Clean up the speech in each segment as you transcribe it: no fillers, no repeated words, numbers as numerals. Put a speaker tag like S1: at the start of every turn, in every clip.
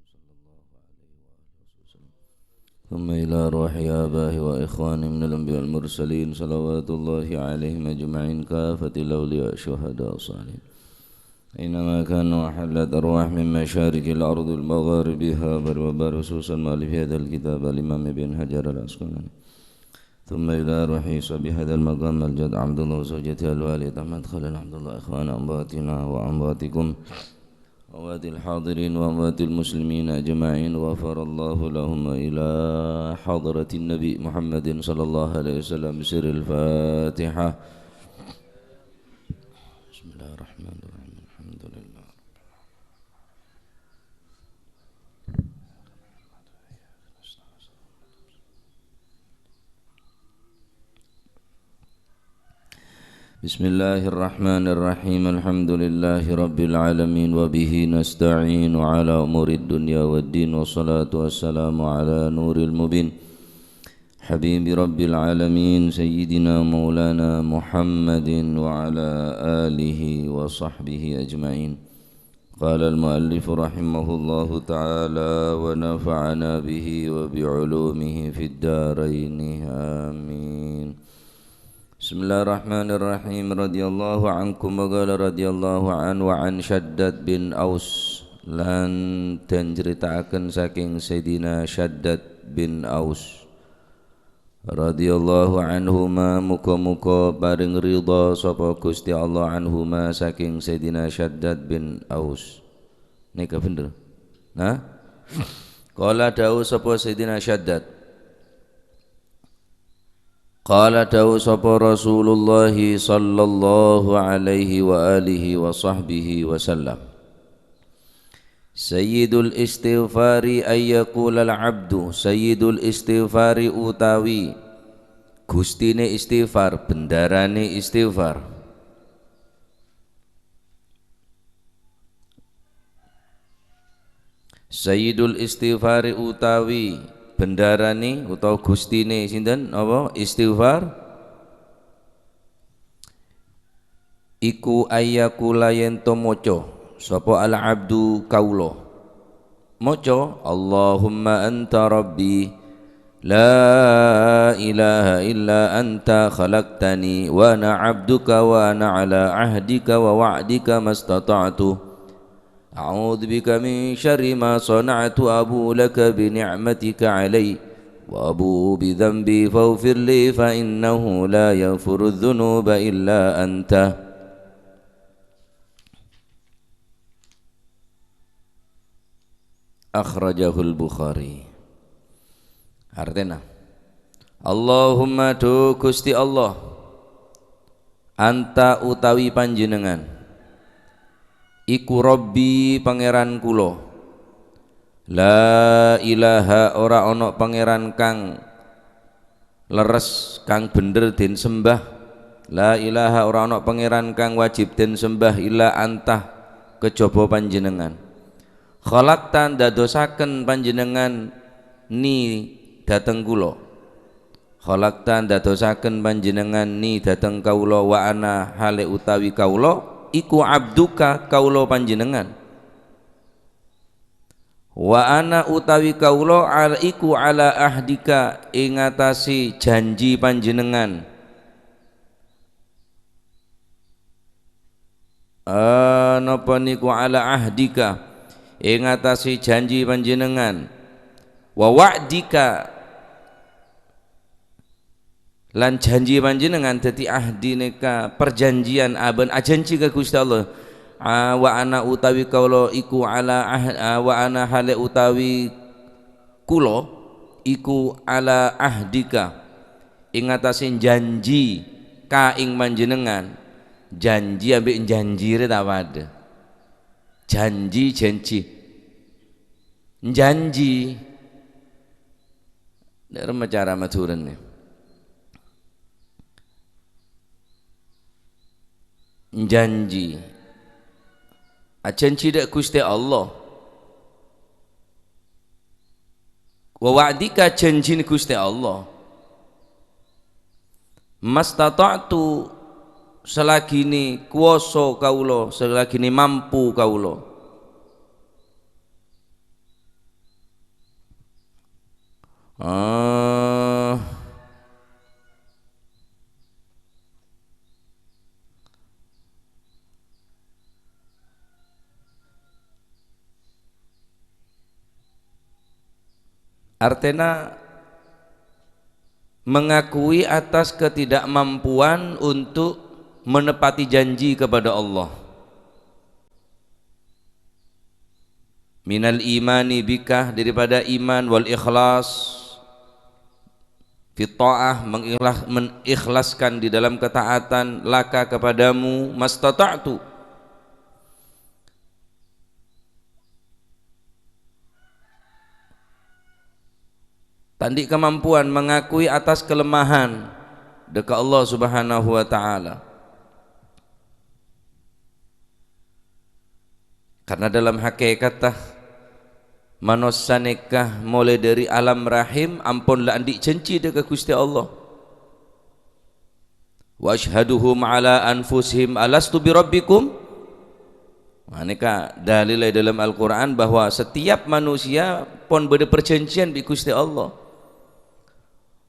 S1: صلى الله عليه وآله وسلم ثم إلى روح آبائه وإخوانه من الأنبياء المرسلين صلوات الله عليهم أجمعين كافة الأولياء الشهداء الصالحين أينما كانوا حلت أرواح من مشارق الأرض المغاربها وبر خصوصا مؤلف هذا الكتاب الإمام ابن حجر العسقلاني ثم إلى روح صبي هذا المقام الجد عبد الله وزوجته الوالد أحمد خليل عبد الله إخوان أمواتنا وأمواتكم أموات الحاضرين وأموات المسلمين أجمعين غفر الله لهم إلى حضرة النبي محمد صلى الله عليه وسلم بسر الفاتحة. بسم الله الرحمن الرحيم الحمد لله بسم الله الرحمن الرحيم الحمد لله رب العالمين وبه نستعين على أمور الدنيا والدين والصلاة والسلام على نور المبين حبيب رب العالمين سيدنا مولانا محمد وعلى آله وصحبه أجمعين. قال المؤلف رحمه الله تعالى ونفعنا به وبعلومه في الدارين آمين. Bismillahirrahmanirrahim. Radhiyallahu ankum wa qala radhiyallahu an wa an Shaddad bin Aus lan den ceritaken saking Sayyidina Shaddad bin Aus radhiyallahu anhuma muga-muga paring ridha sapa Gusti Allah anhuma saking Sayyidina Shaddad bin Aus. Nika bener? Nah? Qala dawu sapa Sayyidina Shaddad Qala dawu sapa Rasulullah sallallahu alaihi wa alihi wa sahbihi wa sallam Sayyidul istighfari ayyakula al-abdu Sayyidul istighfari utawi gustine istighfar bendarane istighfar Sayyidul istighfari utawi bendarane utawa gustine sinten apa istighfar iku ayyakula yen to maca sapa al abdu kaula maca Allahumma anta rabbi la ilaha illa anta khalaqtani wa ana abduka wa ana ala ahdika wa wa'dika mastata'tu أعوذ بك من شر ما صنعت أبو لك بنعمتك علي وأبو بذنبي فاغفر لي فإنه لا يغفر الذنوب إلا أنت أخرجه البخاري. Artinya Allahumma tu Gusti Allah anta utawi panjenengan iku Rabbi pangeran kula la ilaha ora ana pangeran kang leres kang bener den sembah la ilaha ora ana pangeran kang wajib den sembah illa antah kejaba panjenengan khalaqtan dadosaken panjenengan ni dateng kula khalaqtan dadosaken panjenengan ni dateng kaula wa ana hale utawi kaula iku abduka kaula panjenengan wa ana utawi kaula al iku ala ahdika ing atase janji panjenengan napa niku ala ahdika ing atase janji panjenengan wa wa'dika lan janji panjenengan dadi ahdine ka perjanjian aben ajanji ka Gusti Allah wa ana utawi kaula iku ala wa ana hale utawi kula iku ala ahdika ing atase janji ka ing panjenengan janji ambek janjire ta padha janji nek cara maturane janji janji dek Gusti Allah wa wa'dika janji Gusti Allah mastata'tu selagine kuwasa kaula selagine mampu kaula uh, Artena mengakui atas ketidakmampuan untuk menepati janji kepada Allah. Minal imani bikah, daripada iman, wal ikhlas fi ta'ah, mengikhlaskan di dalam ketaatan, laka kepadamu, mastata'tu, tandi kemampuan mengakui atas kelemahan dekat Allah Subhanahu wa taala. Karena dalam hakikat manusia nikah mulai dari alam rahim ampun la andik cenci dekat Gusti Allah. Wa ashhaduhum ala anfusihim alastu bi rabbikum. Nikah dalil dalam Al-Qur'an bahwa setiap manusia pun berda perjanjian bi Gusti Allah.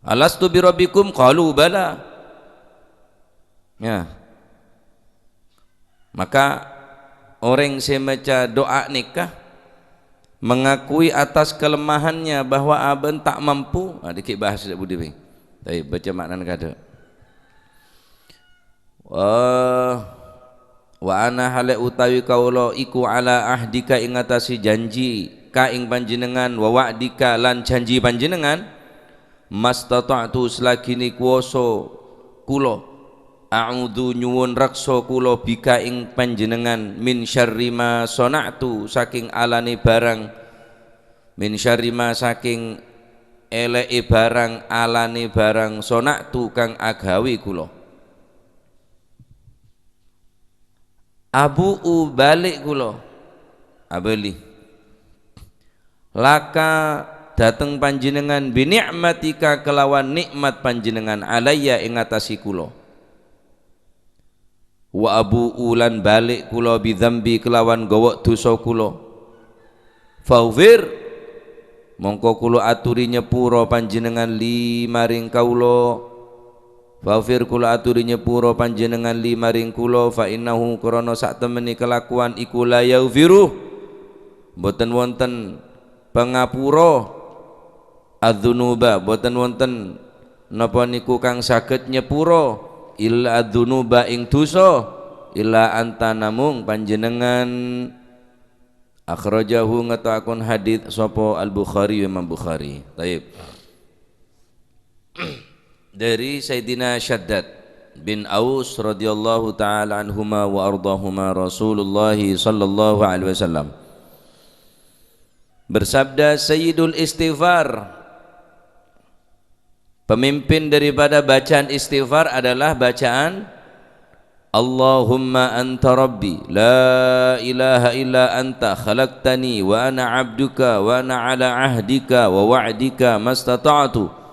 S1: Alastu bi rabbikum qalu bala. Ya. Maka orang semacam doa nikah mengakui atas kelemahannya bahwa aben tak mampu. Dikit bahas dak budi bang. Tapi baca makna kata. Wa ana hale utawi kaula iku ala ahdika ing atasi janji ka ing panjenengan, wa wa'dika lan janji panjenengan, mastata'tu selagini kuwasa kula, a'udzu nyuwun raksa kula bika ing panjenengan, min syarri ma sana'tu saking alane barang, min syarri ma saking eleke barang, alane barang, sana'tu kang agawe kula. Abu balik kula abeli laka dateng panjenengan bi ni'matika kelawan nikmat panjenengan alayya ing atasi kula. Wa abu ulan balik kula bidzambi kelawan gawa dosa kula. Faufir mongko kula aturi nyepuro panjenengan li maring kaula. Faufir kula aturi nyepuro panjenengan li maring kula, fa innahu krana sak temeni kelakuan iku la yaghfiru boten wonten pangapura, adzunuba boten wonten napa niku kang saged nyepuro, illa adzunuba ing dosa, illa anta namung panjenengan. Akhrajahu ngetokake hadits sapa Al-Bukhari, Imam Bukhari. Baik. Dari Sayyidina Syaddad bin Aus radhiyallahu taala anhuma wa ardahuma Rasulullah sallallahu alaihi wasallam bersabda, Sayyidul Istighfar, pemimpin daripada bacaan istighfar adalah bacaan Allahumma anta rabbi la ilaha illa anta khalaqtani wa ana abduka wa ana ala ahdika wa wa'dika mastata'tu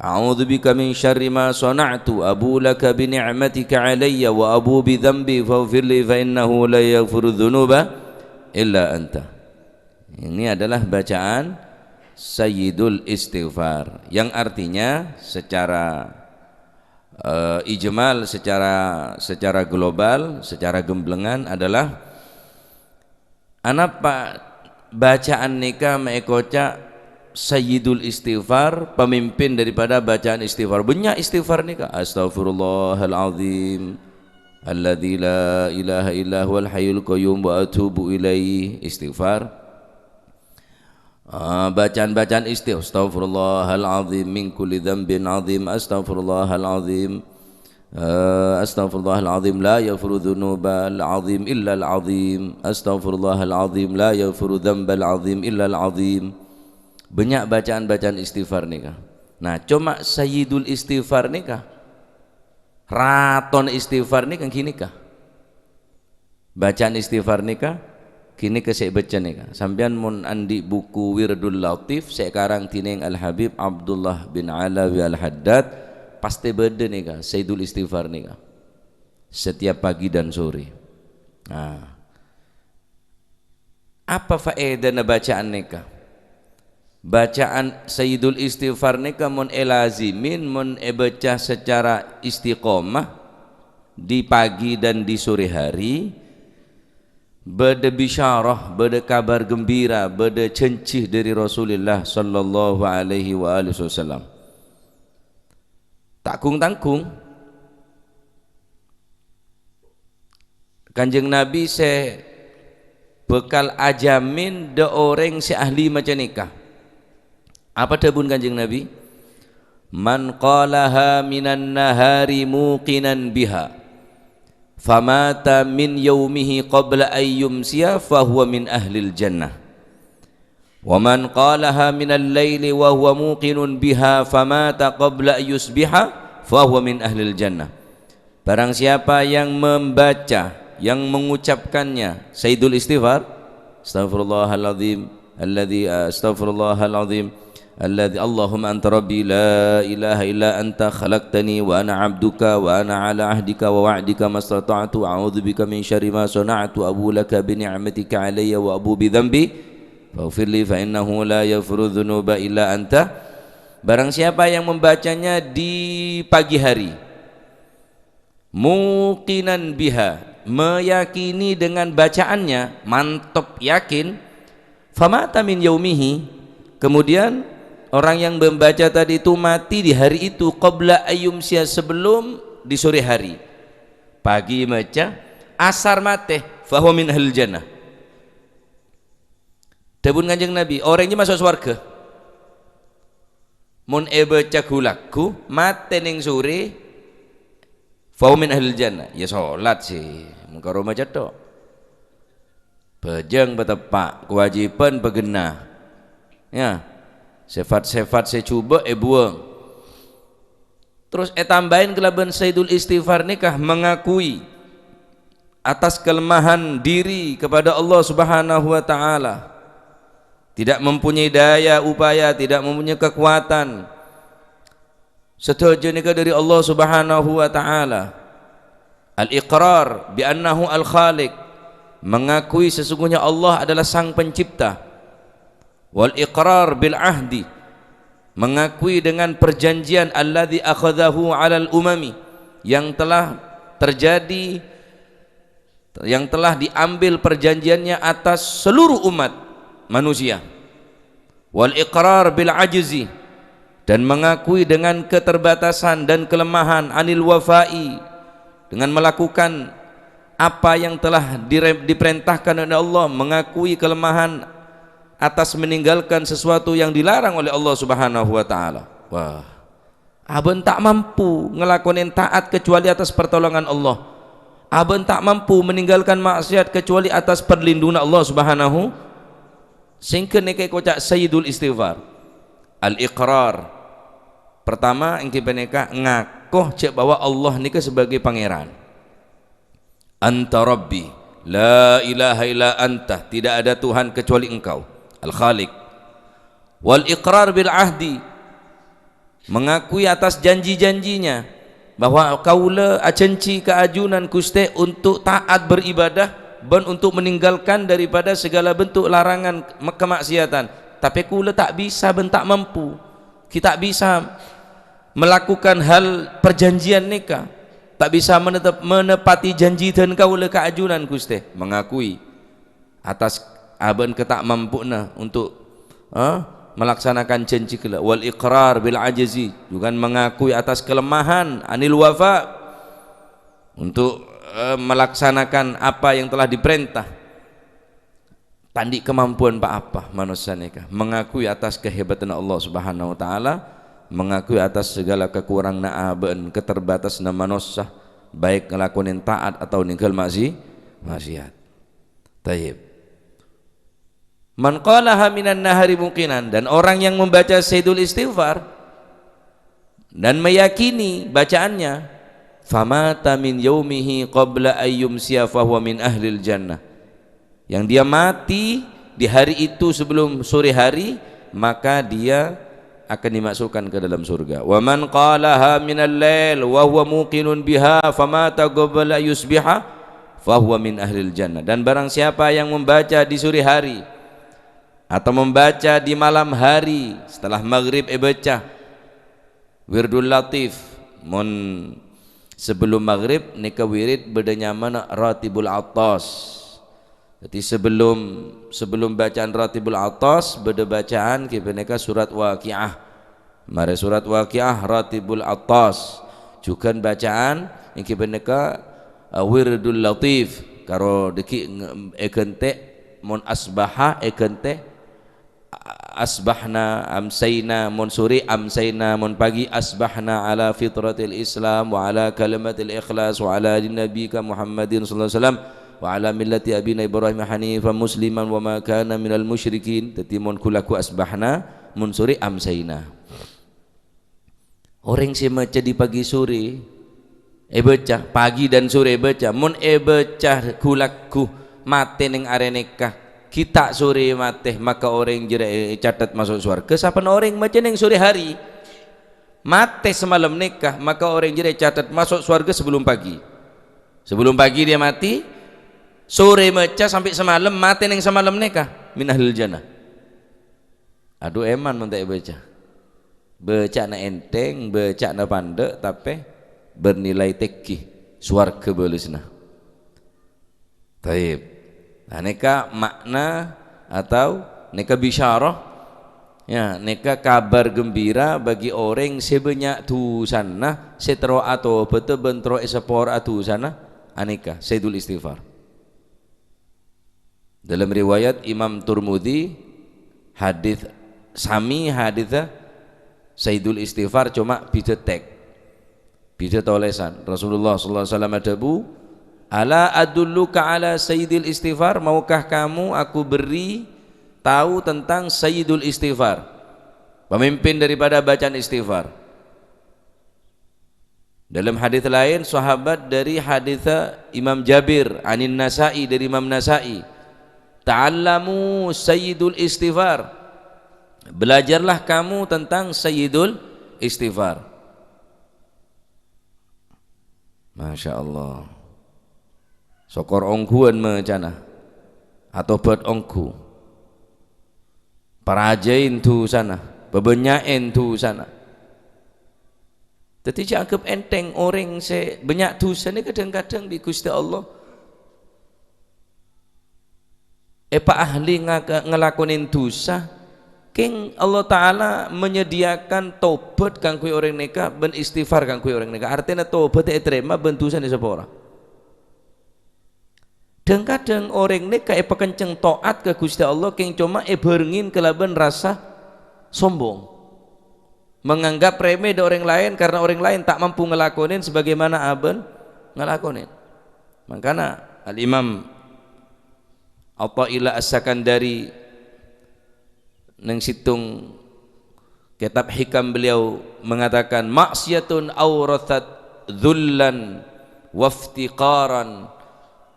S1: a'udzu bika min syarri ma sana'tu abu laka bi ni'matika alayya wa abu bi dhanbi faghfir li fa innahu la yaghfiru dzunuba illa anta. Ini adalah bacaan Sayyidul Istighfar yang artinya secara ijmal, secara global, secara gemblengan adalah anapa bacaan nikah mekoca Sayyidul Istighfar, pemimpin daripada bacaan istighfar. Banyak istighfar nikah, astaghfirullahalazim alladzi la ilaha illa huwal hayyul qayyum wa atubu ilaihi, istighfar. Bacaan-bacaan istighfar, astaghfirullahalazim min kulli dhanbin azim, astaghfirullahalazim, astaghfirullahalazim la yaghfiru dzunubal azim illa al azim, astaghfirullahalazim la yaghfiru dzambal azim illa al azim. Banyak bacaan-bacaan istighfar nikah. Nah, cuma Sayyidul Istighfar nikah, raton istighfar nikah kini kah? Bacaan istighfar nikah kini kesek baca nikah. Sampean mun andi buku Wirdul Latif sekarang tineng Al Habib Abdullah bin Alawi Al Haddad pasti beda nikah Sayyidul Istighfar nikah setiap pagi dan sore. Nah, apa faedah bacaan nikah? bacaan Sayyidul Istighfar nika mun elazimin mun baca secara istiqomah di pagi dan di sore hari, beda bisyarah, beda kabar gembira, beda cencih dari Rasulullah sallallahu alaihi wasallam. Takung tangkung Kanjeng Nabi se bekal ajamin de orang si ahli macam nikah. Apa dabun Kanjeng Nabi? Man qalaha minan nahari muqinan biha famata min yaumihi qabla ayyumsiya fahuwa min ahlil jannah. Wa man qalaha minal laili wa huwa muqinun biha famata qabla yusbiha fahuwa min ahlil jannah. Barang siapa yang membaca, yang mengucapkannya Sayyidul Istighfar, astaghfirullahaladzim alladzi astaghfirullahaladzim alladzi Allahumma anta rabbi la ilaha illa anta khalaqtani wa ana abduka wa ana ala ahdika wa wa'dika mastata'tu a'udzu bika min syarri ma sana'tu abu laka bi ni'matika alayya wa abu bi dhanbi faghfirli fa innahu la yaghfiru dzunuba illa anta. Barang siapa yang membacanya di pagi hari, muqinan biha, meyakini dengan bacaannya, mantap yakin, famata min yaumihi, kemudian orang yang membaca tadi itu mati di hari itu, qabla ayyumsiya, sebelum di sore hari. Pagi baca, asar mate, fahuwa min ahlil jannah. Dabun Kanjeng Nabi, orangnya masuk surga. Mun baca gulaku mate ning sore, fahuwa min ahlil jannah. Ya salat sih, muka rumah cetok. Bejeng betepak, kewajiban begenah. Ya, sifat-sifat saya coba buang. Terus tambahin kelaban Sayyidul Istighfar nikah mengakui atas kelemahan diri kepada Allah Subhanahu wa taala. Tidak mempunyai daya upaya, tidak mempunyai kekuatan. Setuju nikah dari Allah Subhanahu wa taala. Al-iqrar bi annahu al-khaliq, mengakui sesungguhnya Allah adalah sang pencipta. Wal iqrar bil ahdi, mengakui dengan perjanjian alladzi akhadhahu 'alal umami, yang telah terjadi, yang telah diambil perjanjiannya atas seluruh umat manusia. Wal iqrar bil ajzi, dan mengakui dengan keterbatasan dan kelemahan, anil wafai, dengan melakukan apa yang telah diperintahkan oleh Allah, mengakui kelemahan atas meninggalkan sesuatu yang dilarang oleh Allah Subhanahu wa taala. Wah, aben tak mampu ngelakonin taat kecuali atas pertolongan Allah. Aben tak mampu meninggalkan maksiat kecuali atas perlindungan Allah Subhanahu. Sehingga nekai kocak Sayyidul Istighfar. Al-iqrar, pertama yang kita nikah ngakoh cek bahwa Allah nikah sebagai pangeran. Anta Rabbi la ilaha illa anta, tidak ada Tuhan kecuali engkau, Al-Khaliq. Wal iqrar bil ahdi, mengakui atas janji-janjinya bahwa kaula acenci keajunan Gusti untuk taat beribadah dan untuk meninggalkan daripada segala bentuk larangan kemaksiatan. Tapi kula tak bisa, ben tak mampu. Kita tak bisa melakukan hal perjanjian nikah, tak bisa menepati janji dan kaula keajunan Gusti. Mengakui atas aben ketak mampuna untuk melaksanakan janji kala. Wal iqrar bil ajzi, juga mengakui atas kelemahan, anil wafa, untuk melaksanakan apa yang telah diperintah. Tandi kemampuan pak apa manusia nikah, mengakui atas kehebatan Allah Subhanahu wa taala, mengakui atas segala kekurangan naaban, keterbatasan manusia, baik ngelakuin taat atau ninggal maksiat. Tayyib. Man qalaha minan nahari muqinan, dan orang yang membaca Sayyidul Istighfar dan meyakini bacaannya, famata min yaumihi qabla ayyumsiya fahuwa min ahlil jannah, yang dia mati di hari itu sebelum sore hari, maka dia akan dimasukkan ke dalam surga. Wa man qalaha minal lail wa huwa muqinun biha famata qabla yusbiha fahuwa min ahlil jannah, dan barang siapa yang membaca di sore hari atau membaca di malam hari setelah maghrib baca wirdul latif. Mun sebelum maghrib nika wirid bedanya mana ratibul atas. Jadi sebelum bacaan ratibul atas beda bacaan kita nika surat waqiah. Mari surat waqiah ratibul atas. Juga bacaan yang kita nika wirdul latif. Karo deki ekente mun asbaha ekente asbahna amsayna mun suri amsayna mun pagi asbahna ala fitratil islam wa ala kalimatil ikhlas wa ala nabiyika Muhammadin sallallahu alaihi wasallam wa ala millati abina Ibrahim hanifan musliman wa ma kana minal musyrikin. Dadi mun kulaku asbahna mun suri amsayna. Orang sih maca di pagi sore baca pagi dan sore baca mun baca kulaku mate ning areneka kita sore mate maka orang jera catat masuk surga. Sapan orang macam yang sore hari mate semalam nikah maka orang jera catat masuk surga sebelum pagi. Sebelum pagi dia mati, sore maca sampai semalam mate neng semalam nikah min ahlil jannah. Aduh eman mentek baca na enteng, baca na pandek tapi bernilai teki surga belisna. Taib. Nah, neka makna atau neka bisyarah ya, neka kabar gembira bagi orang sebanyak tu sana setro atau betul bentro esapor atu sana aneka sayyidul istighfar. Dalam riwayat Imam Turmudi hadis sami haditha sayyidul istighfar cuma bisa tek bisa tulisan Rasulullah sallallahu alaihi wasallam adabu ala adulluka ala sayyidil istighfar, maukah kamu aku beri tahu tentang sayyidul istighfar, pemimpin daripada bacaan istighfar. Dalam hadis lain sahabat dari hadis Imam Jabir anin Nasa'i dari Imam Nasa'i, ta'allamu sayyidul istighfar, belajarlah kamu tentang sayyidul istighfar. Masya Allah. Sokor ongkuan macana atau buat ongku parajain tu sana bebenyain tu sana. Tapi jangan enteng orang se banyak dosa ni kadang-kadang di Gusti Allah pak ahli ngelakonin dosa king Allah Ta'ala menyediakan tobat kanggo orang neka ben istighfar kanggo orang neka. Artinya tobat terima ben dosa ni sepora. Dan kadang orang ini kayak pekenceng taat ke Gusti Allah yang cuma berengin kelaban rasa sombong, menganggap remeh dari orang lain karena orang lain tak mampu ngelakonin sebagaimana aben ngelakonin. Makanya Al-Imam Athaillah As-Sakandari nang situng kitab hikam beliau mengatakan maksiatun awrathat dhullan waftiqaran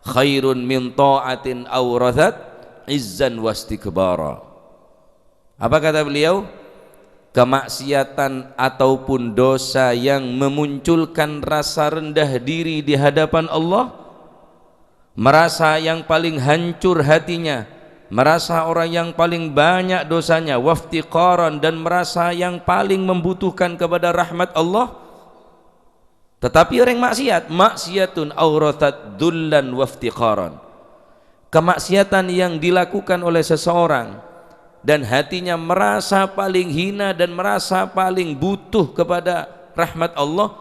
S1: khairun min ta'atin awrathat izzan wastikbara. Apa kata beliau? Kemaksiatan ataupun dosa yang memunculkan rasa rendah diri di hadapan Allah, merasa yang paling hancur hatinya, merasa orang yang paling banyak dosanya, waftiqaran, dan merasa yang paling membutuhkan kepada rahmat Allah. Tetapi orang maksiat, maksiatun awrathat dullan waftiqaran, kemaksiatan yang dilakukan oleh seseorang dan hatinya merasa paling hina dan merasa paling butuh kepada rahmat Allah,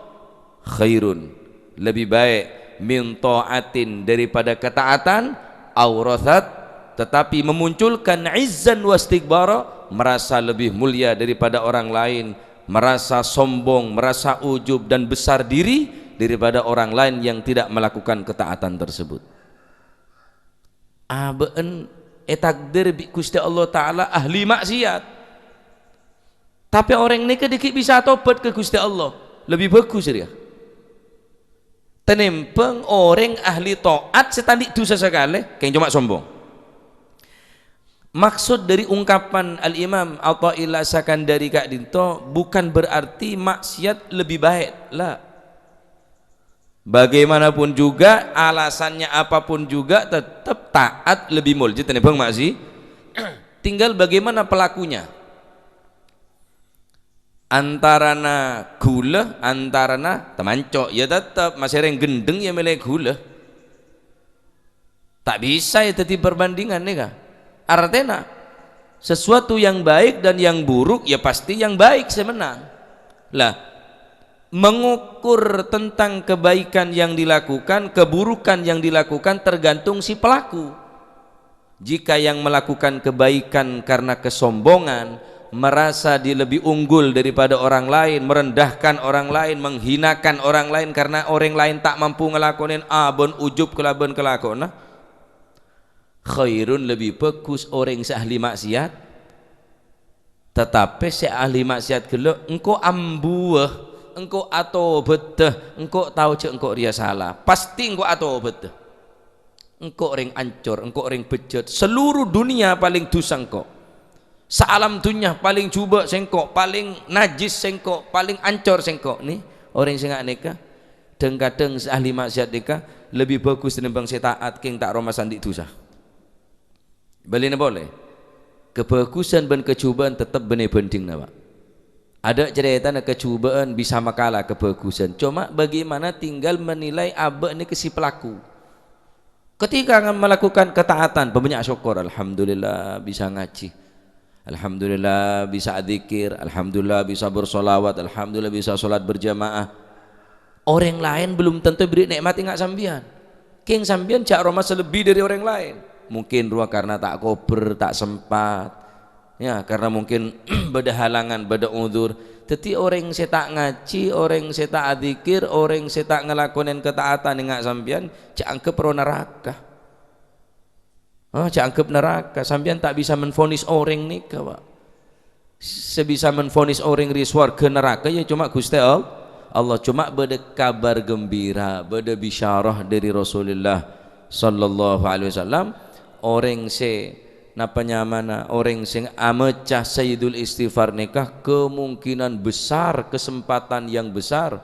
S1: khairun, lebih baik, min ta'atin, daripada ketaatan, awrathat, tetapi memunculkan izzan wastikbara, merasa lebih mulia daripada orang lain, merasa sombong, merasa ujub dan besar diri daripada orang lain yang tidak melakukan ketaatan tersebut. Abeen takdir bi Gusti Allah Ta'ala ahli maksiat, tapi orang ini kedikit bisa tobat ke Gusti Allah lebih bagus dia. Tenempeng orang ahli taat setandik dosa sekali kayak cuma sombong. Maksud dari ungkapan Al-Imam Athaillah Sakandari Kak Dinto bukan berarti maksiat lebih baik lah. Bagaimanapun juga alasannya apapun juga tetap taat lebih mulia. Tenebang maksi tinggal bagaimana pelakunya. Antarana gula, antarana temancok, ya tetap masih yang gendeng ya milih gula. Tak bisa ya tadi perbandingan nih kah? Artinya sesuatu yang baik dan yang buruk ya pasti yang baik semenang. Lah, mengukur tentang kebaikan yang dilakukan, keburukan yang dilakukan tergantung si pelaku. Jika yang melakukan kebaikan karena kesombongan, merasa dia lebih unggul daripada orang lain, merendahkan orang lain, menghinakan orang lain karena orang lain tak mampu ngelakonin abon ujub kelaban kelakona, khairun lebih bagus orang seahli maksiat. Tetapi seahli maksiat gelo engkau ambuah, engkau atau betah, engkau tahu cek engkau dia salah, pasti engkau atau betah, engkau orang ancur, engkau orang bejat, seluruh dunia paling dosa engkau, sealam dunia paling coba sengkok, paling najis sengkok, paling ancor sengkok. Nih orang sing neka kadang ahli maksiat neka lebih bagus daripada saya taat king tak romasan di dosa. Balina boleh. Kebagusan dan kecubaan tetap benih banding nama. Ada cerita kecubaan bisa makalah kebagusan. Cuma bagaimana tinggal menilai abah ini ke si pelaku. Ketika melakukan ketaatan, banyak syukur, alhamdulillah bisa ngaji, alhamdulillah bisa adzikir, alhamdulillah bisa bersolawat, alhamdulillah bisa sholat berjamaah. Orang lain belum tentu beri nikmat ingat sambian. King sambian cak Roma selebih dari orang lain. Mungkin ruang karena tak kober, tak sempat, ya karena mungkin beda halangan, beda udzur. Jadi orang saya tak ngaji, orang saya tak adzikir, orang saya tak ngelakonin ketaatan ingat sambian, cak anggap pro neraka. Cak anggap neraka. Sambian tak bisa menfonis orang nikah, Pak. Sebisa menfonis orang di swarga neraka ya cuma Gusti Allah. Cuma beda kabar gembira, beda bisyarah dari Rasulullah sallallahu alaihi wasallam. Orang se napanya mana orang sing amecah sayyidul istighfar nikah kemungkinan besar, kesempatan yang besar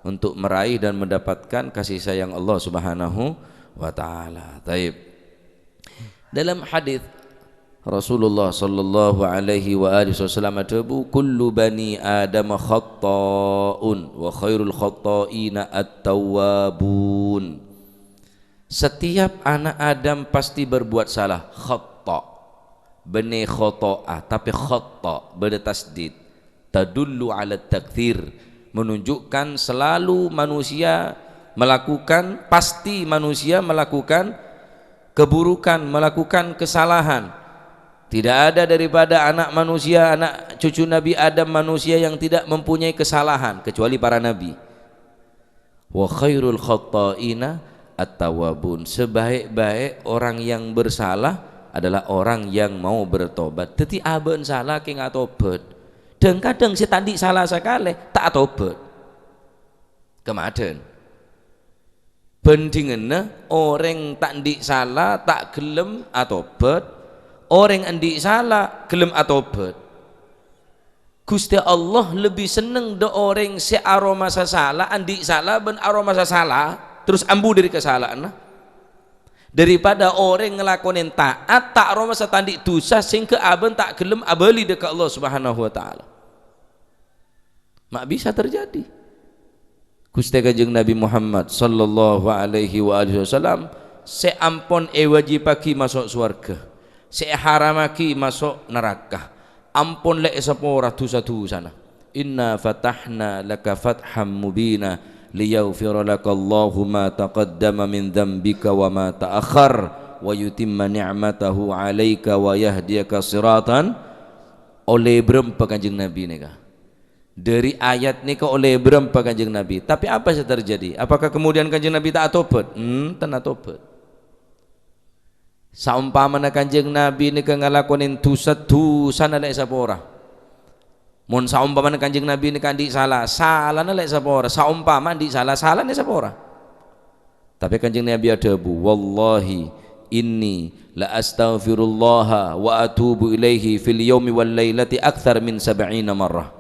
S1: untuk meraih dan mendapatkan kasih sayang Allah Subhanahu wa taala. Taib. Dalam hadis Rasulullah sallallahu alaihi wa alihi wasallam ada kullu bani adam khata'un wa khairul khata'ina at-tawwabun. Setiap anak Adam pasti berbuat salah. Khata' bani khota'ah tapi khata' beda tasdid, tadullu ala takthir, menunjukkan selalu manusia melakukan, pasti manusia melakukan keburukan, melakukan kesalahan. Tidak ada daripada anak manusia, anak cucu Nabi Adam manusia yang tidak mempunyai kesalahan kecuali para nabi. Wa khairul khata'ina at-tawwabun, sebaik-baik orang yang bersalah adalah orang yang mau bertobat. Jadi aben salah ki ngatobat. Dan kadang si tadi salah sekali tak tobat. Kemaden. Bandingannya orang tak ndik salah tak gelem atobat, orang ndik salah gelem atobat. Gusti Allah lebih seneng do orang si aroma salah, ndik salah ben aroma salah. Terus ambu dari kesalahan daripada orang ngelakonin taat tak roma setandik dosa sing ke aben tak gelem abali dekat Allah Subhanahu wa taala. Mak bisa terjadi. Gusti Kanjeng Nabi Muhammad sallallahu alaihi wa alihi wasallam seampun wajibaki masuk surga, seharamaki masuk neraka. Ampun lek sepora dosa-dosa. Inna fatahna laka fatham mubina liyaghfira lakallahu ma taqaddama min dzambika wa ma ta'akhkhar wa yutimma ni'matahu 'alaika wa yahdiyaka siratan. Oleh berempa Kanjeng Nabi nika. Dari ayat nika oleh berempa Kanjeng Nabi. Tapi apa yang terjadi? Apakah kemudian Kanjeng Nabi tak tobat? Tan tobat. Saumpamana Kanjeng Nabi nika ngalakonin dosa-dosa nalek sapora. Mun saumpama Kanjeng Nabi ini kandi salah na lek sapora, saumpama di salah ne sapora. Tapi Kanjeng Nabi ada wallahi inni la astaghfirullah wa atubu ilaihi fil yaumi wal lailati akthar min 70 marrah.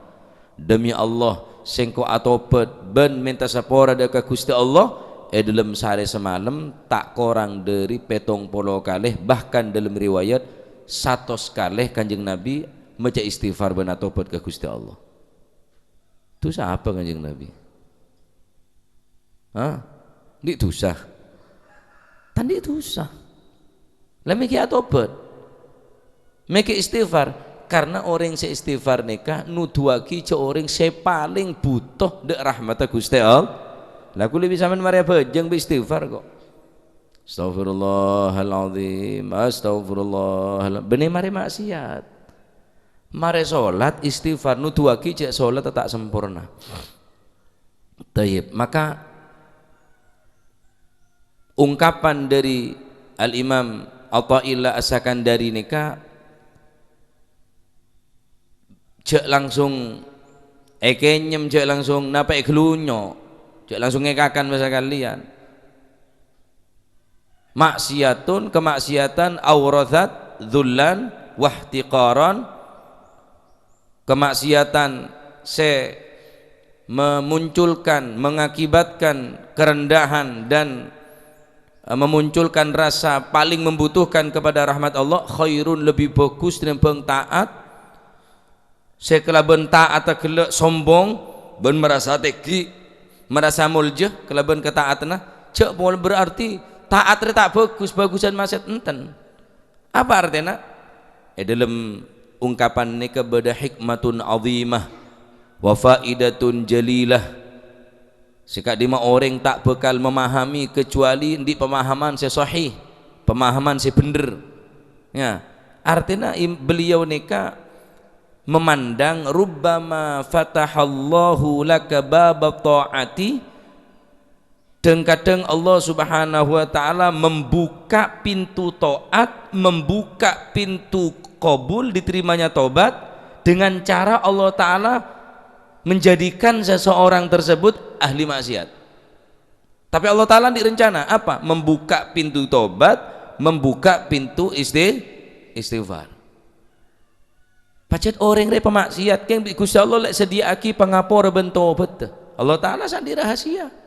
S1: Demi Allah sengko atobat ben minta sapora dekat Gusti Allah dalam sehari semalam tak kurang dari 70 kali, bahkan dalam riwayat satos kalih Kanjeng Nabi maca istighfar ben tobat ke Gusti Allah. Dosa apa Kanjeng Nabi? Ndik dosa. Tandi dosa. Lah miki tobat. Miki istighfar karena orang se istighfar nikah nuduhake ce orang se paling butuh dek rahmat Gusti Allah. Lah kula bisa men mari bejeng istighfar kok. Astagfirullahaladzim, astagfirullah. Bener mari maksiat, mari sholat istighfar nuduhake cek sholat tak sempurna. Tayyib, maka ungkapan dari Al-Imam Athaillah As-Sakandari nikah cek langsung ekenyem, cek langsung napa glunyo, cek langsung ngekakan bahasa kalian. Maksiatun, kemaksiatan aurathat dzullan wahtiqaran, kemaksiatan memunculkan, mengakibatkan kerendahan dan memunculkan rasa paling membutuhkan kepada rahmat Allah. Khairun, lebih bagus daripada taat. Sekelaban taat kelak sombong ben merasa teki, merasa muljah kelaban ketaatna cek boleh berarti taat tak bagus, bagusan maksiat enten. Apa artinya? Dalam ungkapan ini kepada hikmatun azimah wa faidatun jalilah. Sikap lima orang tak bakal memahami kecuali di pemahaman sahih, pemahaman bener. Ya, artinya beliau nikah memandang rubbama fatahallahu laka bab ta'ati. Dan kadang Allah Subhanahu wa ta'ala membuka pintu taat, membuka pintu qabul, diterimanya tobat dengan cara Allah ta'ala menjadikan seseorang tersebut ahli maksiat. Tapi Allah ta'ala direncana apa? Membuka pintu tobat, membuka pintu istighfar. Pacet orang rek pemaksiat yang Gusti Allah lek sediaki pangapura ben tobat. Allah ta'ala sandi rahasia.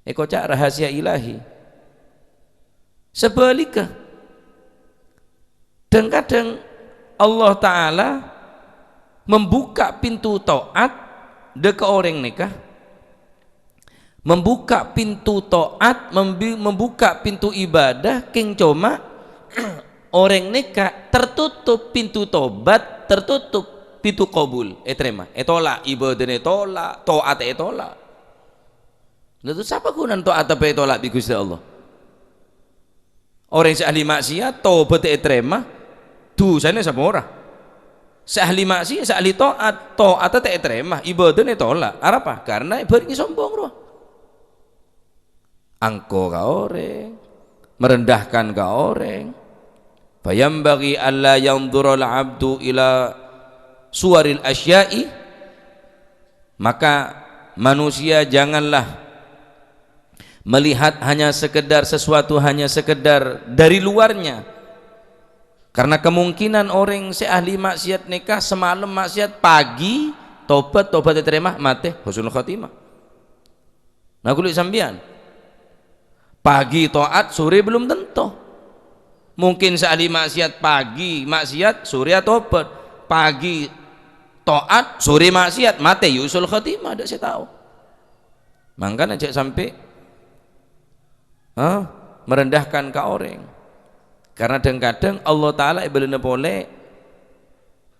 S1: Eko cak rahasia ilahi. Sebaliknya, dan kadang Allah Ta'ala membuka pintu taat deka orang nikah, membuka pintu taat, membuka pintu ibadah, king cuma orang nikah tertutup pintu tobat, tertutup pintu qabul. Terima, tolak ibadah, tolak taat, tolak. Lalu siapa guna taat apa tolak di Gusti Allah? Orang yang ahli maksiat tobat terima dosanya sama orang. Seahli maksiat, seahli taat tak terima, ibadahnya tolak. Apa? Karena ibadah sombong roh. Angko ka orang, merendahkan ka orang. Fayambaghi alla yanzura al-'abdu ila suwaril asya'i, maka manusia janganlah melihat hanya sekedar sesuatu, hanya sekedar dari luarnya. Karena kemungkinan orang seahli maksiat nikah semalam maksiat, pagi tobat diterima, mati husnul khotimah. Nah kulit sambian pagi taat, sore belum tentu. Mungkin seahli maksiat pagi maksiat, sore tobat, pagi taat, sore maksiat, mati husnul khotimah. Ada saya tahu. Makanya cek sampai merendahkan ke orang. Karena kadang Allah Ta'ala ibaratnya boleh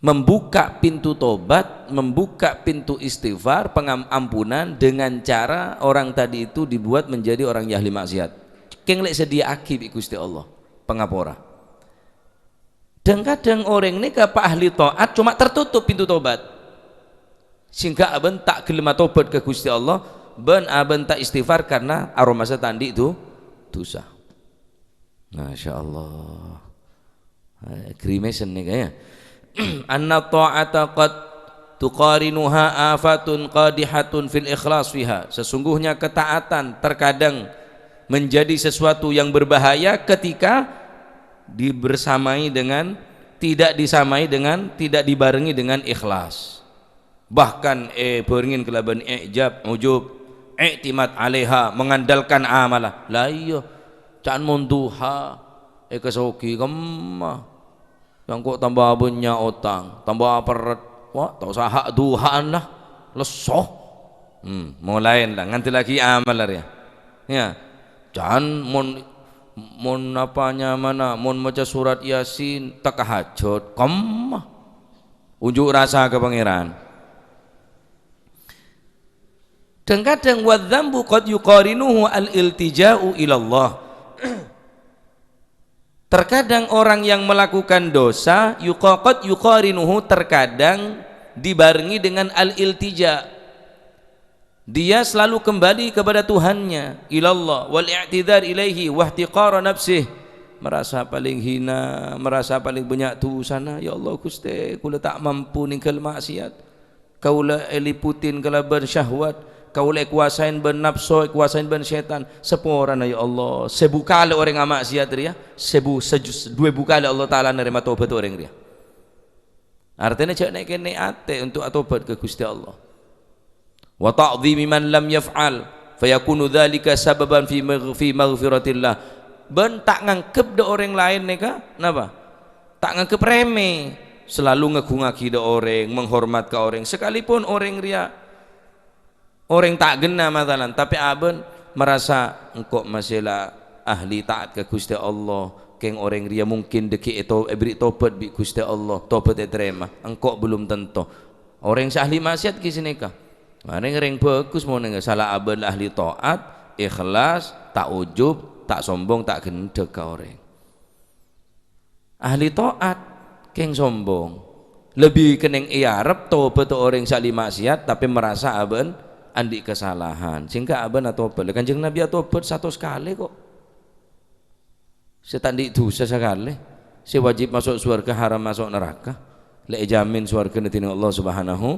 S1: membuka pintu tobat, membuka pintu istighfar, pengampunan dengan cara orang tadi itu dibuat menjadi orang yang ahli maksiat. Keng lek sedia akib Gusti Allah pengapora. Dan kadang orang ini ke ahli taat cuma tertutup pintu tobat, sehingga aben tak gelem tobat ke Gusti Allah, ben aben tak istighfar karena aroma tandi itu dosa. Masya Allah, krimesan nih kayaknya. Anna ta'ata qad tuqarinuha afatun qadihatun fil ikhlas fiha. Sesungguhnya ketaatan terkadang menjadi sesuatu yang berbahaya ketika dibersamai dengan tidak dibarengi dengan ikhlas. Bahkan beringin kelaban ijab, ujub, i'timad alaiha, mengandalkan amalah. La iya can munduha kesoki kemah yang kok tambah punya utang tambah peret wah tak usah hak Tuhan lah lesoh mulai lah nganti lagi amal ya jangan mon apanya mana mon baca surat Yasin tak tahajud kemah unjuk rasa ke pangeran. Dan kadang wadzambu qad yuqarinuhu al-iltija'u ilallah. Terkadang orang yang melakukan dosa qad yuqarinuhu terkadang dibarengi dengan al-iltija. Dia selalu kembali kepada Tuhannya, ilallah wal i'tidar ilaihi wa ihtiqara nafsih. Merasa paling hina, merasa paling banyak dosana, ya Allah Gusti, kula tak mampu ninggal maksiat. Kaula eliputin kalaban syahwat. Kau lek kuasain ben nafsu, kuasain ben setan. Seporan ya Allah. Sebukale orang amak maksiat dia, dua bukale Allah Taala nerima tobat orang dia. Artinya cak nek kene ate untuk tobat ke Gusti Allah. Wa ta'dhimi man lam yaf'al fayakunu dzalika sababan fi maghfiratillah. Ben tak ngangkep de orang lain neka, napa? Tak ngangkep remeh. Selalu ngegungaki de orang, menghormat ke orang sekalipun orang ria orang tak gena matalan tapi aben merasa engkau masihlah ahli taat ke Gusti Allah keng orang dia mungkin deki itu beri tobat bi Gusti Allah tobat terima engkau belum tentu orang ahli maksiat ki sini kah mana yang bagus mau nengah salah aben ahli taat ikhlas tak ujub tak sombong tak gendek ke orang ahli taat keng sombong lebih keneng iarep tobat orang ahli maksiat tapi merasa aben andi kesalahan sehingga aban atau apa Kanjeng Nabi atau apa satu sekali kok setandik dosa sekali si wajib masuk surga haram masuk neraka lek jamin surga nanti Allah Subhanahu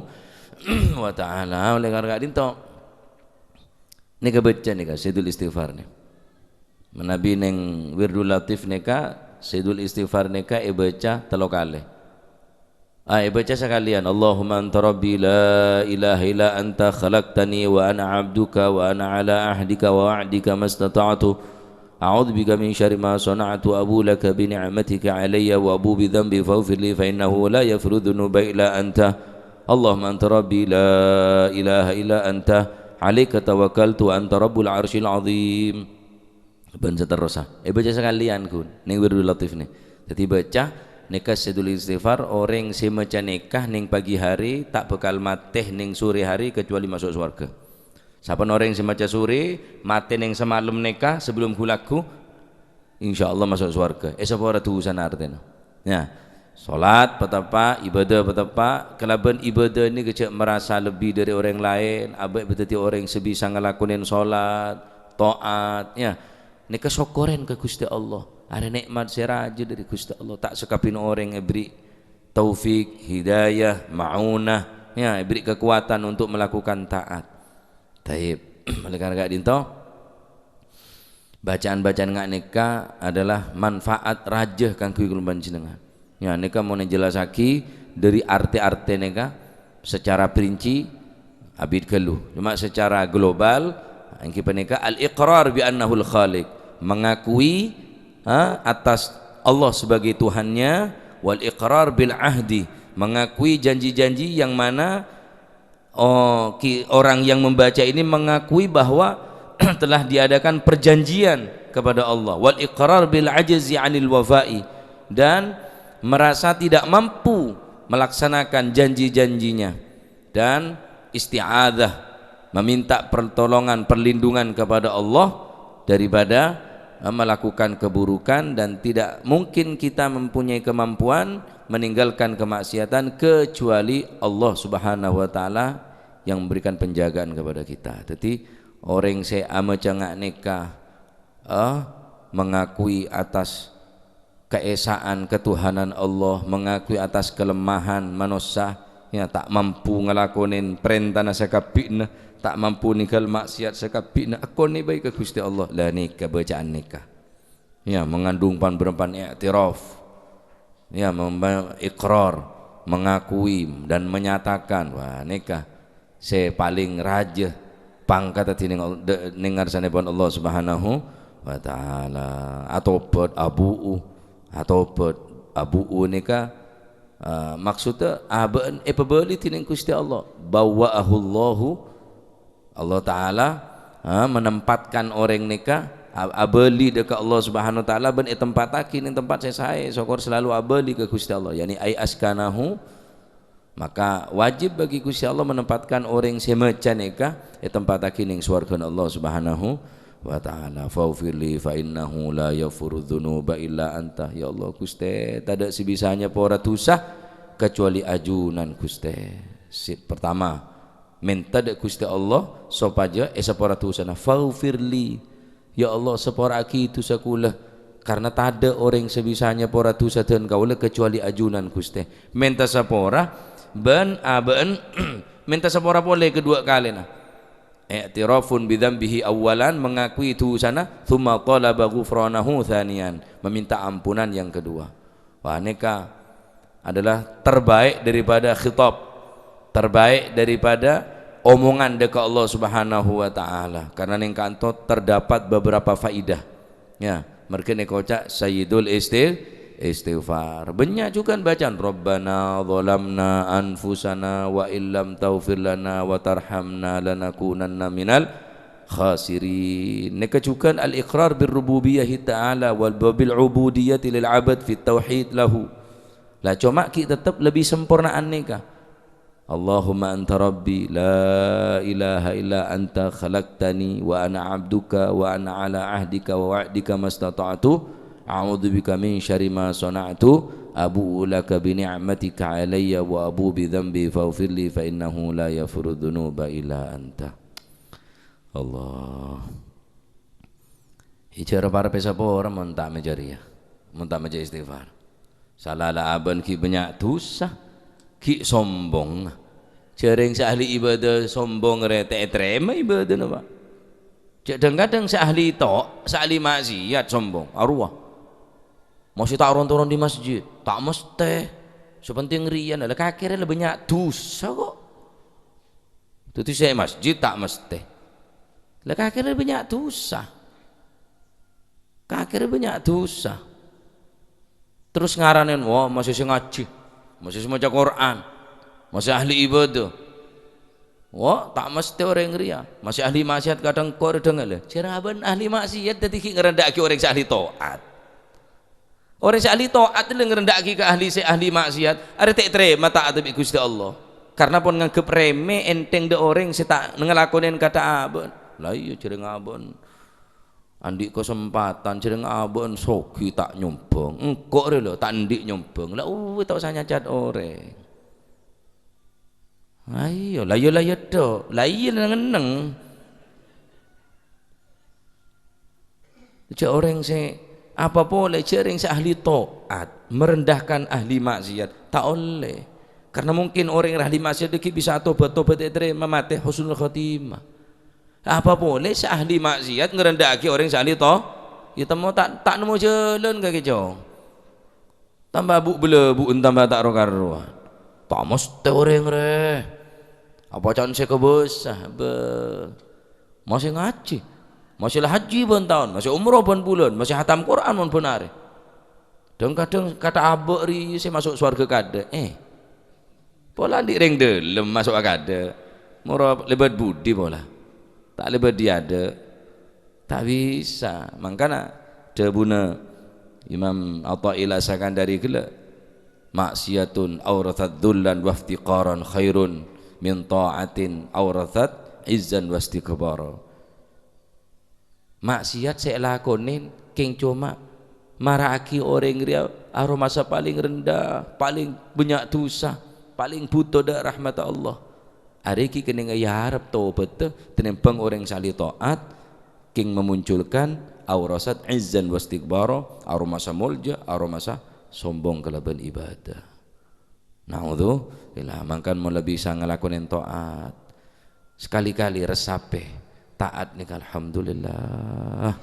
S1: wa taala oleh karena dinto nika baca nika Sayyidul Istighfar nih menabi neng Wirdul Latif nika Sayyidul Istighfar nika baca telo kali baca sekalian Allahumma anta rabbi la ilaha illa anta khalaqtani wa ana abduka wa ana ala ahdika wa wa'dika mastata'tu a'udzu bika min syarri ma sana'tu abu laka bi ni'matika alayya wa abu bi dhanbi faghfir li fa innahu la yaghfiru dhunuba illa anta Allahumma anta rabbi la ilaha illa anta alayka tawakkaltu anta rabbul arsyil azim ben seterusnya baca sekalian kun ning Wirdul Latif nih jadi baca nikah Sayyidul Istighfar orang si maca nikah ning pagi hari tak bekal mateh ning sore hari kecuali masuk surga. Saben orang si maca sore mate ning semalam nikah sebelum gulaku insyaallah masuk surga. Sapa ora tuusan artena. Ya, salat betapa ibadah betapa kelaban ibadah ini kecek merasa lebih dari orang lain, abek beteti orang sebisa ngelakuin salat, taat ya. Nikah syukurin ke Gusti Allah. Ada nikmat seraja dari Gusti Allah tak sekapin orang yang beri taufik, hidayah, ma'unah ya beri kekuatan untuk melakukan taat. Taib oleh karena dinto bacaan-bacaan ngak nikah adalah manfaat rajah kang kuwi kula panjenengan. Ya nikah mau jelasaki dari arti-arti nikah secara perinci abid keluh. Cuma secara global engki nikah al-iqrar bi annahu al-khaliq mengakui atas Allah sebagai Tuhannya wal iqrar bil ahdi mengakui janji-janji yang mana orang yang membaca ini mengakui bahwa telah diadakan perjanjian kepada Allah wal iqrar bil ajzi anil wafai dan merasa tidak mampu melaksanakan janji-janjinya dan isti'adzah meminta pertolongan perlindungan kepada Allah daripada melakukan keburukan dan tidak mungkin kita mempunyai kemampuan meninggalkan kemaksiatan kecuali Allah Subhanahu wa taala yang memberikan penjagaan kepada kita. Jadi orang saya amacangak nikah mengakui atas keesaan ketuhanan Allah, mengakui atas kelemahan manusia ya tak mampu ngelakonin perintah sakabina tak mampu ninggal maksiat sekapina aku ni baik ke Gusti Allah lah nikah bacaan nikah ya mengandung pan i'tiraf ya ikrar mengakui dan menyatakan wah nikah saya paling raja pangkat ning ngarsane Allah Subhanahu wa ta'ala. Atobat abu'u nika maksudnya abaan pebeli tining Gusti Allah, bawa'ahullahu, Allah Ta'ala menempatkan orang nika abeli dekat Allah Subhanahu wa taala ben tempataki ning tempat saya sokor selalu abeli ke Gusti Allah, yani ai askanahu, maka wajib bagi Gusti Allah menempatkan orang semecan eka tempataki ning swarga Allah Subhanahu wa taala. Faufirli fa innahu la yaghfiru dzunuba illa anta, ya Allah Gusti tidak sebisanya pora dosa kecuali ajunan Gusti. Pertama minta dek Gusti Allah sopaja sepora dosa na faufirli, ya Allah sepora aki itu sakulah, karena tak ada orang sebisanya pora dosa dan kaulah kecuali ajunan Gusti. Minta sepora ben minta sepora boleh kedua kali nah. I'tirafun bidzambihi awalan, mengakui dosana, tsumma talaba ghufranahu tsaniyan, meminta ampunan yang kedua. Wah neka adalah terbaik daripada khitab, terbaik daripada omongan dekat Allah Subhanahu wa taala, karena ning kanto terdapat beberapa faidah ya. Mereka nekocak sayyidul istighfar, banyak juga bacaan Rabbana zalamna anfusana wa illam taghfir lana wa tarhamna lanakunanna minal khasirin. Neka juga al-iqrar bir rububiyyah ta'ala wal bil ubudiyyah lil 'abd fi tauhid lahu. Lah cuma kita tetap lebih sempurnaan neka Allahumma anta rabbi la ilaha illa anta khalaqtani wa ana abduka wa ana ala ahdika wa wa'dika mastata'tu a'udzu bika min syarri ma sana'tu abu'u laka bi ni'matika alayya wa abu bi dhanbi faghfir li fa innahu la yaghfiru dzunuba illa anta. Allah icara para pesapora monta mejaria monta meja istighfar salala aban ki banyak dosa ki sombong, sering seahli ibadah sombong rete terima ibadah nama. Kadang-kadang seahli seahli maksiat sombong, arwah. Masih tak turun di masjid, tak mesti. Sepenting rian, ada kakirnya lebih banyak dosa kok. Itu saya masjid tak mesti. Lah kakirnya lebih banyak dosa. Kakirnya banyak dosa. Terus ngaranin, wah masih ngaji. Masih maca Quran, masih ahli ibadah. Wah, tak mesti orang ria. Masih ahli maksiat kadang kau dengar le. Ceraban ahli maksiat tadi ngerendaki orang ahli taat. Orang ahli taat le ngerendaki ke ahli maksiat. Ada tak terima taat bi Gusti Allah. Karena pun nganggep remeh enteng de orang si tak ngelakonin kata abon. Lah iya cereng abon. Andi kesempatan cereng abon sogi tak nyumbang engkau relo tak ndik nyumbang lah tak usah nyacat orang ayo layo do layo ngeneng cak orang se apa boleh cereng se ahli taat merendahkan ahli maksiat tak oleh, karena mungkin orang yang ahli maksiat bisa tobat terima mati husnul khotimah. Apa boleh seahli maksiat ngerendaki orang seahli toh ya temu tak nemu jalan kaki jauh tambah bu belebu tambah tak rokaruan tak mesti orang re apa can saya kebesah masih ngaji masih lah haji pun tahun masih umroh pun bulan masih hatam Quran pun hari dan kadang kata abek ri saya masuk surga kada pola di ring delem masuk kada murah lebat budi pola tak lebat dia ada tak bisa. Makanya debuna Imam Athaillah Sakandari gila maksiatun aurathat dhullan wa iftiqaran khairun min ta'atin aurathat izzan wa istikbara. Maksiat saya lakonin king cuma maraki orang dia aromasa paling rendah, paling banyak dosa, paling butuh dak rahmat Allah. Hari ki kena ngarep taubat tenempang orang sali taat king memunculkan aurasat izzan wastikbara aromasa mulja aromasa sombong kelaban ibadah. Naudzubillah mangkan mau lebih bisa ngelakuin taat sekali-kali resape taat nih alhamdulillah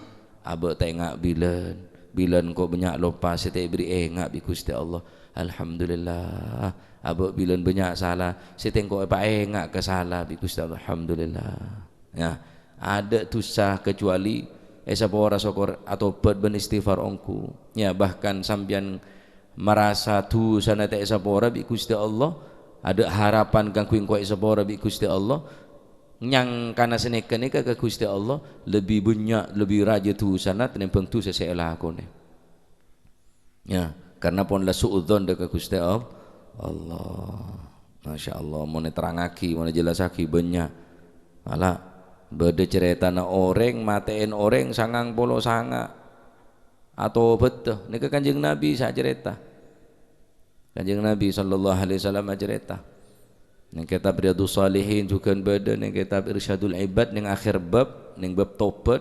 S1: abek tengak bilan kok banyak lupa saya beri engak bi Gusti Allah alhamdulillah abek bilan banyak salah saya tengok apa engak ke salah bi Gusti Allah alhamdulillah ya ada dosa kecuali sapora sokor atau bet ben istighfar ongku ya bahkan sambian merasa tu sana te sapora bi Gusti Allah ada harapan kang kuing ko sapora bi Gusti Allah nyang kana seneken ke Gusti Allah lebih banyak lebih raja tu sana tenimbang tu seselah aku ne ya karena pun la suudzon dekat Gusti Allah. Masya Allah mau terangaki mau jelasaki banyak malah beda cerita na orang matein orang sangang polo sanga atau betul ini ke kanjeng Nabi saya cerita kanjeng Nabi sallallahu alaihi wasallam cerita yang kitab Riyadhus Shalihin juga beda yang kitab Irsyadul Ibad yang akhir bab yang bab tobat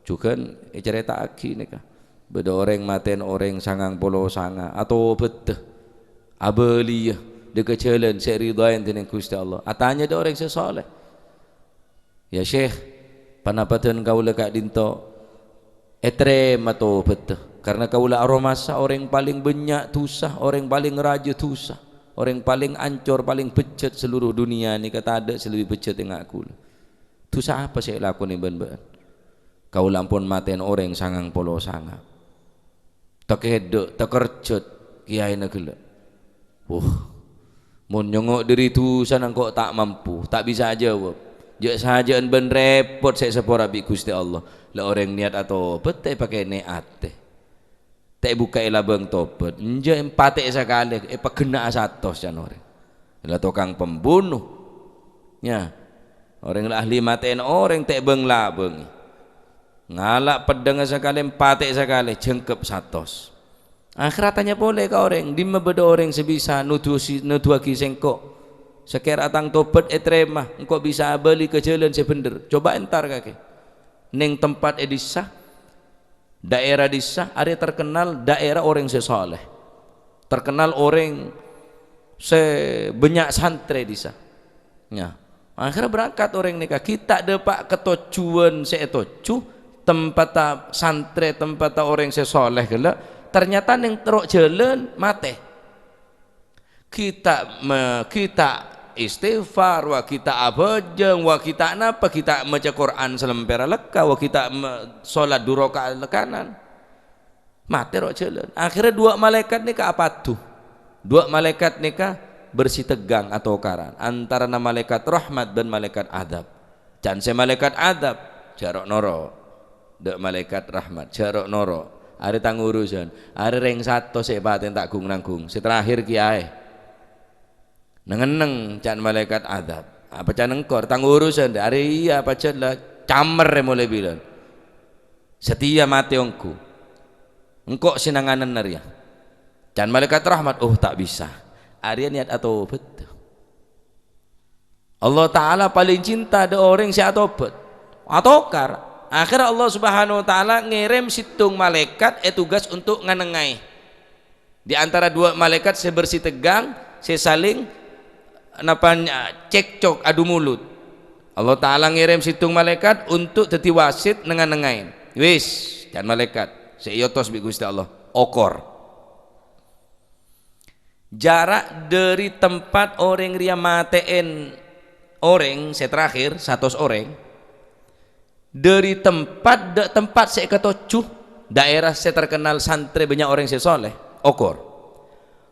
S1: juga cerita aki nih beda orang matein orang sangang polo sanga atau betul abaliyah dekat jalan saya ridain dengan Gusti Allah atanya ada orang sesoleh ya Syekh panapatan kau lekak dinto etrem atau betul karena kau lah aromasa orang paling banyak tusah orang paling raja tusah orang paling ancur paling becet seluruh dunia ni kata ada selebih becet dengan aku tusah apa saya lakukan ni ben-ben kau lampun maten orang sangang polo sanga tak hedek tak kerjut kiai negela mun nyongok diri tu sana kok tak mampu tak bisa jawab je saja ben repot saya sepora bi Gusti Allah la orang niat atau betul pakai niat teh buka labang tobat nje empate sekali pagena satos jan orang la tukang pembunuh nya orang ahli maten orang teh beng labeng ngalak pedang sekali empate sekali jengkep satos akhiratnya boleh kau orang di mabeda orang sebisa nuduaki sengkok sekira tang tobat etremah engkau bisa beli ke jalan sebener coba entar kaki neng tempat edisah daerah disah ada terkenal daerah orang sesoleh terkenal orang sebanyak santri disah ya akhirnya berangkat orang nikah kita depak ketocuan seetocu tempat santri tempat orang sesoleh gelak ternyata yang teruk jalan mate kita istighfar wa kita abajeng wa kita napa kita maca Quran selempera leka wa kita salat 2 rakaat lekanan mate rok jalan akhirnya 2 malaikat nikah apa tuh 2 malaikat nikah bersih tegang atau karan antara malaikat rahmat dan malaikat adab can se malaikat adab jarok noro dek malaikat rahmat jarok noro ada tang urusan ada reng satu sebaten tak gung nanggung seterakhir kiai nengeneng can malaikat adab apa can engkor tang urusan dari iya apa can lah camer mulai bilang setia mati ongku engkau sinanganan naria can malaikat rahmat tak bisa Arya niat atau betul Allah Ta'ala paling cinta ada orang si atobat atokar akhirnya Allah Subhanahu Wa Ta'ala ngirim situng malaikat tugas untuk nganengai di antara 2 malaikat saya bersih tegang saya saling cekcok adu mulut Allah Ta'ala ngirim situng malaikat untuk dadi wasit nganengai wis dan malaikat seiotos bi Gusti Allah okor jarak dari tempat orang ria matein orang saya terakhir 100 orang dari tempat saya ketocuh daerah saya terkenal santri banyak orang saya soleh okor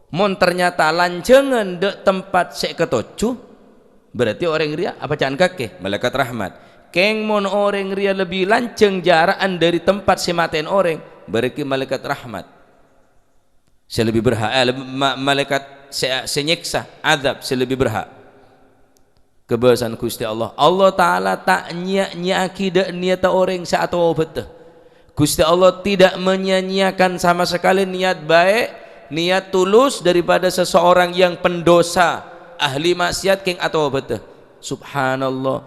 S1: mon ternyata lancengan de tempat saya ketocuh berarti orang ria apa jangan kakek malaikat rahmat keng mon orang ria lebih lanceng jaraan dari tempat saya matain orang berarti malaikat rahmat saya lebih berhak malaikat saya nyiksa azab saya lebih berhak kebesaran Gusti Allah Allah Ta'ala tak nyak-nyaki dak niat orang saat betul Gusti Allah tidak menyia-nyiakan sama sekali niat baik niat tulus daripada seseorang yang pendosa ahli maksiat keng atau betul subhanallah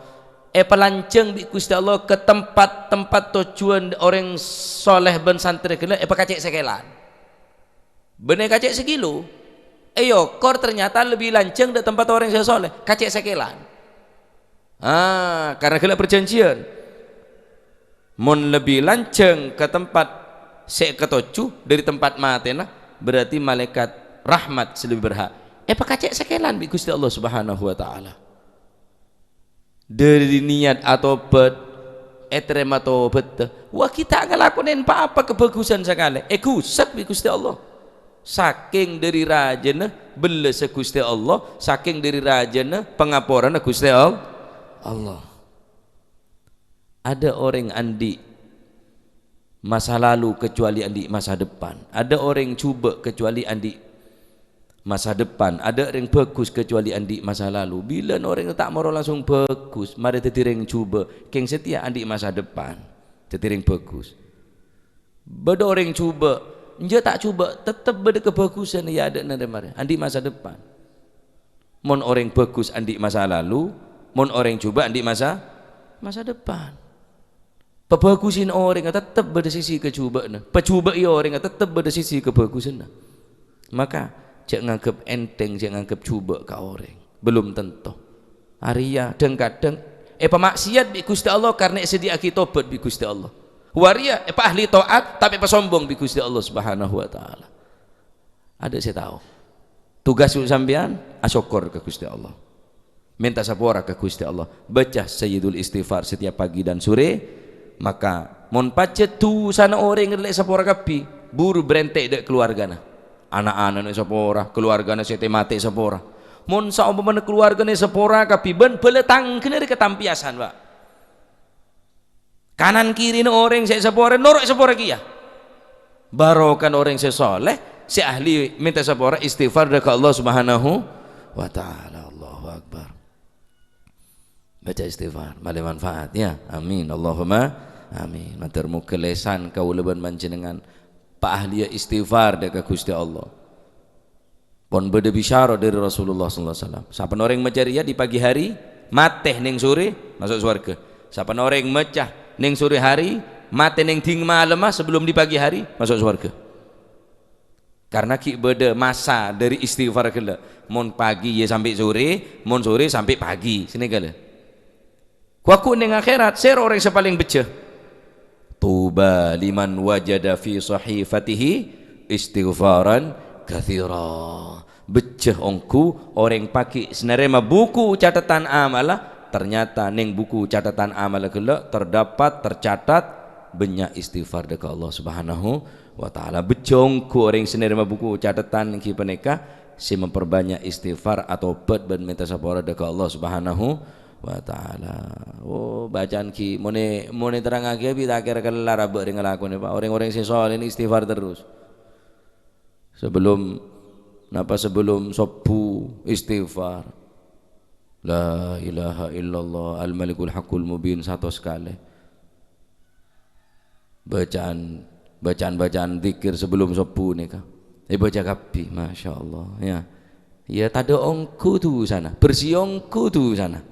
S1: pelanceng di Gusti Allah ke tempat-tempat tujuan orang soleh ben santri kena kacek sekelan bener kacek sekilo kor ternyata lebih lanceng dari tempat orang yang soleh kacek sekelan karena kena perjanjian mon lebih lanceng ke tempat seketocu dari tempat matena berarti malaikat rahmat lebih berhak kacek sekelan bi Gusti Allah Subhanahu Wa Ta'ala dari niat atau terima tobat wah kita ngelakuin apa kebagusan sekali kusak bi Gusti Allah saking dari rajana bela Gusti Allah saking dari rajana pengaporan Gusti Allah. Ada orang andi masa lalu kecuali andi masa depan, ada orang cuba kecuali andi masa depan, ada orang bagus kecuali andi masa lalu. Bila orang tak mau langsung bagus, mari tetireng cuba keng setia andi masa depan tetireng bagus. Beda orang cuba dia tak cuba tetap beda kebagusan ya ada nade mari andi masa depan. Mon orang bagus andi masa lalu, mon orang cuba andi masa depan. Pebagusin orang tetap pada sisi kecubaan, pecuba ia orang tetap pada sisi kebagusan. Maka jangan anggap enteng, jangan anggap cuba ke orang, belum tentu. Arya dan kadang pemaksiat bi Gusti Allah karena sedia kita tobat bi Gusti Allah. Waria ahli taat tapi sombong bi Gusti Allah Subhanahu wa taala. Ada saya tahu. Tugas sampean asyukur ke Gusti Allah. Minta sapora ke Gusti Allah. Baca Sayyidul Istighfar setiap pagi dan sore. Maka mon pacet tu sana orang ngelek sapora kapi buru berentek dek keluargana anak-anak ne sapora keluargana sete mate sapora mon saumpama keluargane sapora kapi ben beletang kene ketampiasan Pak kanan kiri ne orang saya sapora norok sapora kia barokan orang sesoleh si ahli minta sapora istighfar dekat Allah Subhanahu wa taala. Allahu akbar. Baca istighfar male manfaat ya. Amin Allahumma amin. Maturmu kelesan kau leban manjenengan pak ahli istighfar dekat Gusti Allah. Pon beda bisyara dari Rasulullah sallallahu alaihi wasallam. Saben orang mecaria di pagi hari, mateh ning sore masuk surga. Saben orang mecah ning sore hari, mate ning ding malam sebelum di pagi hari masuk surga. Karena ki beda masa dari istighfar kala. Mon pagi ya sampai sore, mon sore sampai pagi. Sini kala. Kuaku ning akhirat ser orang sepaling beceh. Tuba liman wajada fi sahifatihi istighfaran katsira. Beceh ongku orang pakai senerema buku catatan amalah ternyata ning buku catatan amalah kala terdapat tercatat banyak istighfar dekat Allah Subhanahu wa taala. Beceh ongku orang senerema buku catatan ki peneka si memperbanyak istighfar atau tobat ben minta sapora dekat Allah Subhanahu wa ta'ala. Oh bacaan ki mone terangake bi tak kira kelar abek dengan lakone Pak. Orang-orang sing saleh ini istighfar terus. Sebelum sobu istighfar. La ilaha illallah al-malikul haqqul mubin satu sekali. Bacaan zikir sebelum sobu nika. Baca kapi masyaallah ya. Ya tada ongku tu sana, bersih ongku tu sana.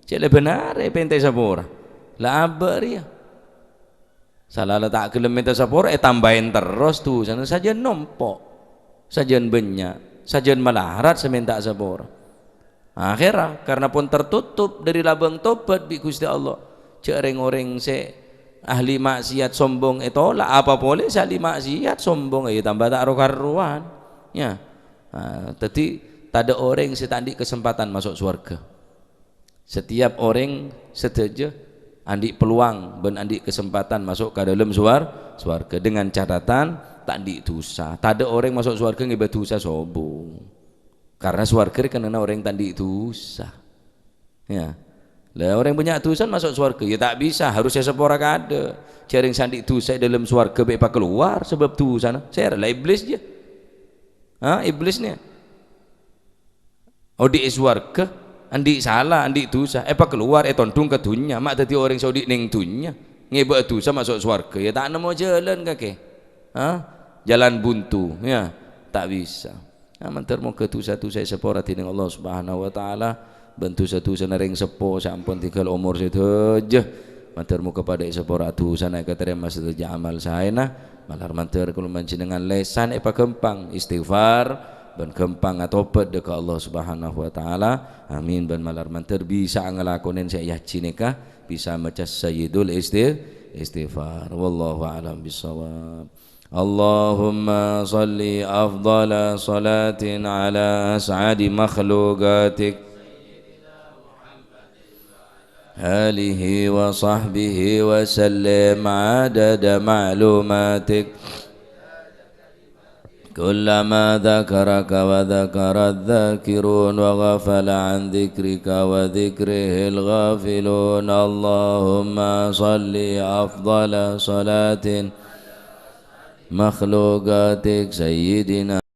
S1: Cek benar pentai sapora lah abar ya salah tak gelem minta sapora tambahin terus tu sana saja nompok sajian banyak sajian melarat seminta sapora akhirnya karena pun tertutup dari labang tobat bi Gusti Allah cek orang se ahli maksiat sombong lah apa boleh ahli maksiat sombong tambah tak karuan ya tadi tak ada orang setandi kesempatan masuk surga. Setiap orang setuju andi peluang ben andi kesempatan masuk ke dalam surga dengan catatan tak di dosa. Tak ada orang masuk surga ngibat dosa sombong. Karena surga karena orang tak di dosa. Ya. Lah orang banyak dosa masuk surga ya tak bisa harusnya sepora kada. Jaring sandi dosa dalam surga bepa keluar sebab dosa. Saya lah iblis je. Iblisnya. Oh di surga andi salah andi dosa keluar tondung ke dunia mak dadi orang Saudi ning dunia ngebak dosa masuk surga ya tak nemu jalan kakek jalan buntu ya tak bisa mantar mau ke dosa-dosa sepora dening Allah Subhanahu wa taala bentu dosa nering sepo sampun tinggal umur sedejeh mantar mau kepada sepora dosa naik keterima sedejeh amal saena malar mantar kula manjenengan lesan gampang istighfar ben gampang tobat dekat Allah Subhanahu wa taala. Amin ben malar manter bisa ngelakonin saya yakin nikah bisa maca sayyidul istighfar. Wallahu a'lam bissawab. Allahumma salli afdala salatin ala as'adi makhluqatik آله وصحبه وسلم عدد معلوماتك كلما ذكرك وذكر الذاكرون وغفل عن ذكرك وذكره الغافلون اللهم صل أفضل صلاة مخلوقاتك سيدنا